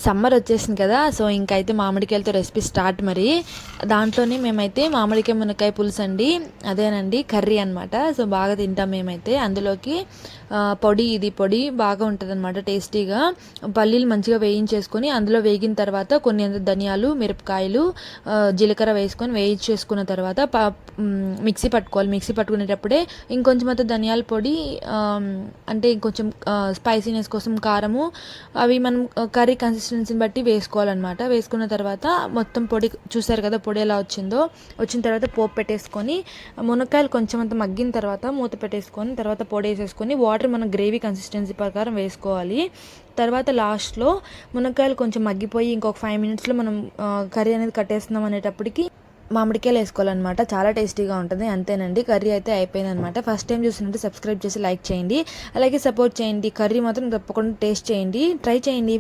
Summer వచ్చేసింది కదా, so ఇంకైతే మామిడికాయలతో రెసిపీ స్టార్ట్. మరి దాంట్లోనే మేమైతే మామిడికాయ మునక్కాయ పులుసు అండి, అదేనండి కర్రీ అనమాట. సో బాగా తింటాం మేమైతే. అందులోకి ఇది పొడి బాగా ఉంటుంది అనమాట, టేస్టీగా. పల్లీలు మంచిగా వేయించేసుకొని అందులో వేగిన తర్వాత కొన్ని ధనియాలు, మిరపకాయలు, జీలకర్ర వేసుకొని వేయించేసుకున్న తర్వాత మిక్సీ పట్టుకోవాలి. మిక్సీ పట్టుకునేటప్పుడే ఇంకొంచెం అయితే ధనియాల పొడి, అంటే ఇంకొంచెం స్పైసీనెస్ కోసం కారము, అవి మనం కర్రీ కన్సిస్టెన్సీని బట్టి వేసుకోవాలన్నమాట. వేసుకున్న తర్వాత మొత్తం పొడి చూసారు కదా, పొడి ఎలా వచ్చిన తర్వాత పోపు పెట్టేసుకొని మునక్కాయలు కొంచెం అంత మగ్గిన తర్వాత మూత పెట్టేసుకొని తర్వాత పొడి వేసేసుకొని వాటర్ మనం గ్రేవీ కన్సిస్టెన్సీ ప్రకారం వేసుకోవాలి. తర్వాత లాస్ట్లో మునక్కాయలు కొంచెం మగ్గిపోయి ఇంకొక 5 మినిట్స్లో మనం కర్రీ అనేది కట్టేస్తున్నాం అనేటప్పటికి మామిడికాయలు వేసుకోవాలన్నమాట. చాలా టేస్టీగా ఉంటుంది. అంతేనండి, కర్రీ అయితే అయిపోయింది అనమాట. ఫస్ట్ టైం చూసినట్టు సబ్స్క్రైబ్ చేసి లైక్ చేయండి, అలాగే సపోర్ట్ చేయండి. కర్రీ మాత్రం తప్పకుండా టేస్ట్ చేయండి, ట్రై చేయండి.